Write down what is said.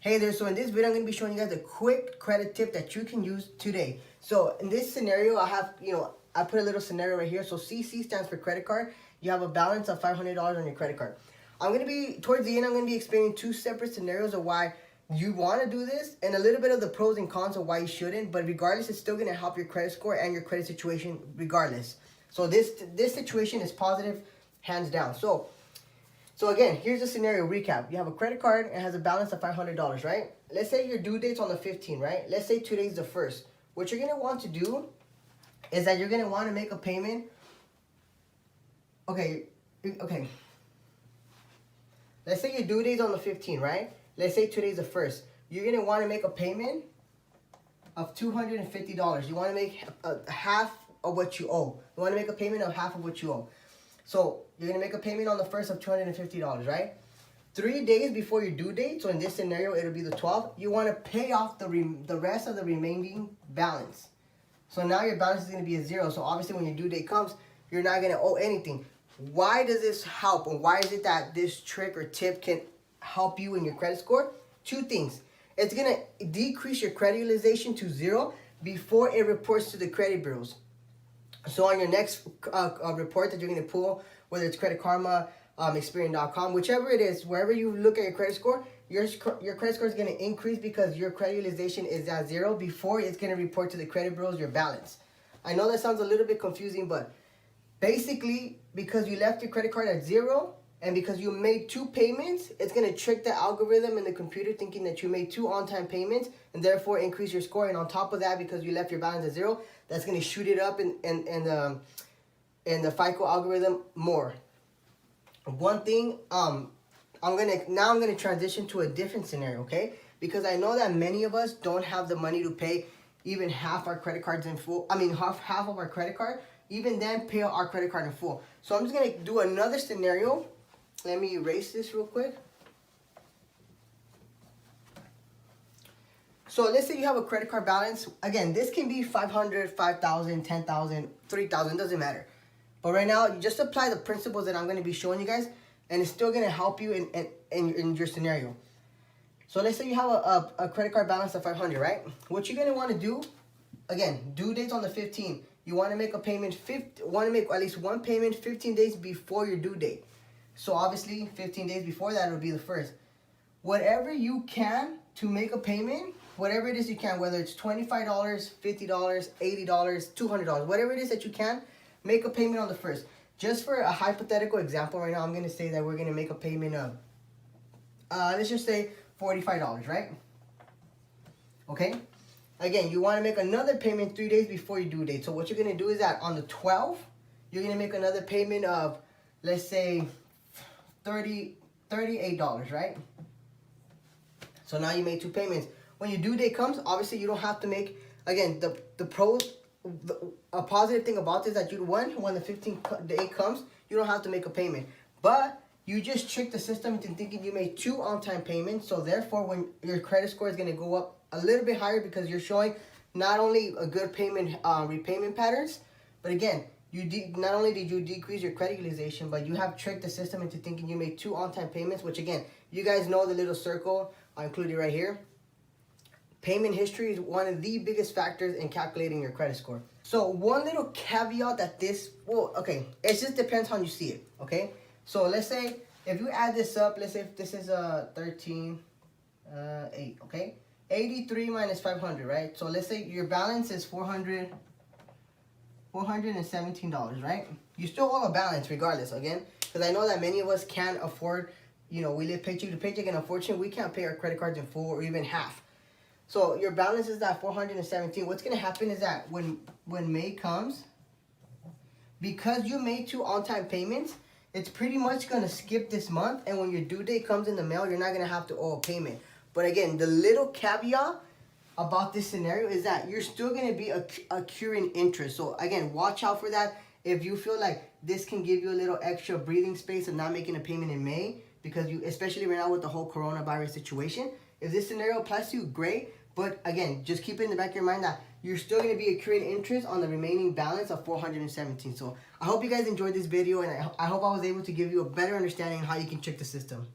Hey there, so in this video I'm going to be showing you guys a quick credit tip that you can use today. So in this scenario, I put a little scenario right here. So CC stands for credit card. You have a balance of $500 on your credit card. Towards the end, I'm going to be explaining two separate scenarios of why you want to do this and a little bit of the pros and cons of why you shouldn't. But regardless, it's still going to help your credit score and your credit situation regardless. So this situation is positive, hands down. So again, here's the scenario recap. You have a credit card and it has a balance of $500, right? Let's say your due date's on the 15th, right? Let's say today's the 1st. What you're going to want to do is that you're going to want to make a payment. Okay. Let's say your due date's on the 15th, right? Let's say today's the 1st. You're going to want to make a payment of $250. You want to make half of what you owe. You want to make a payment of half of what you owe. So you're going to make a payment on the 1st of $250, right? 3 days before your due date, so in this scenario, it'll be the 12th, you want to pay off the rest of the remaining balance. So now your balance is going to be a 0. So obviously when your due date comes, you're not going to owe anything. Why does this help? And why is it that this trick or tip can help you in your credit score? Two things. It's going to decrease your credit utilization to 0 before it reports to the credit bureaus. So on your next report that you're going to pull, whether it's Credit Karma, Experian.com, whichever it is, wherever you look at your credit score, your credit score is going to increase because your credit utilization is at 0 before it's going to report to the credit bureaus your balance. I know that sounds a little bit confusing, but basically, because you left your credit card at 0 and because you made 2 payments, it's going to trick the algorithm and the computer thinking that you made 2 on-time payments and therefore increase your score. And on top of that, because you left your balance at 0, that's going to shoot it up in the FICO algorithm more. One thing, I'm gonna transition to a different scenario, okay? Because I know that many of us don't have the money to pay even half our credit cards in full. I mean, half of our credit card. Even then, pay our credit card in full. So I'm just gonna do another scenario. Let me erase this real quick. So let's say you have a credit card balance. Again, this can be 500, 5,000, 10,000, 3,000, doesn't matter. But right now, you just apply the principles that I'm going to be showing you guys, and it's still going to help you in your scenario. So let's say you have a credit card balance of 500, right? What you're going to want to do, again, due date's on the 15th. You want to make a payment, want to make at least one payment 15 days before your due date. So obviously, 15 days before that would be the 1st. Whatever you can to make a payment, whatever it is you can, whether it's $25, $50, $80, $200, whatever it is that you can, make a payment on the 1st. Just for a hypothetical example right now, I'm going to say that we're going to make a payment of, let's just say $45, right? Okay? Again, you want to make another payment 3 days before your due date. So what you're going to do is that on the 12th, you're going to make another payment of, let's say, $38, right? So now you made 2 payments. When your due date comes, obviously you don't have to make, again, a positive thing about this is that when the 15th day comes, you don't have to make a payment. But you just trick the system into thinking you made 2 on-time payments. So therefore, when your credit score is going to go up a little bit higher because you're showing not only a good payment repayment patterns, but again, not only did you decrease your credit utilization, but you have tricked the system into thinking you made 2 on-time payments, which again, you guys know the little circle I included right here. Payment history is one of the biggest factors in calculating your credit score. So one little caveat that it just depends how you see it, okay? So let's say if you add this up, let's say if this is 13, 8, okay? 83 minus 500, right? So let's say your balance is $417, right? You still owe a balance regardless, again, because I know that many of us can't afford, we live paycheck to paycheck, and unfortunately, we can't pay our credit cards in full or even half. So your balance is that 417. What's going to happen is that when May comes, because you made 2 on-time payments, it's pretty much going to skip this month. And when your due date comes in the mail, you're not going to have to owe a payment. But again, the little caveat about this scenario is that you're still going to be accruing interest. So again, watch out for that. If you feel like this can give you a little extra breathing space of not making a payment in May, because especially right now with the whole coronavirus situation, if this scenario applies to you, great. But again, just keep it in the back of your mind that you're still going to be accruing interest on the remaining balance of 417. So I hope you guys enjoyed this video, and I hope I was able to give you a better understanding of how you can check the system.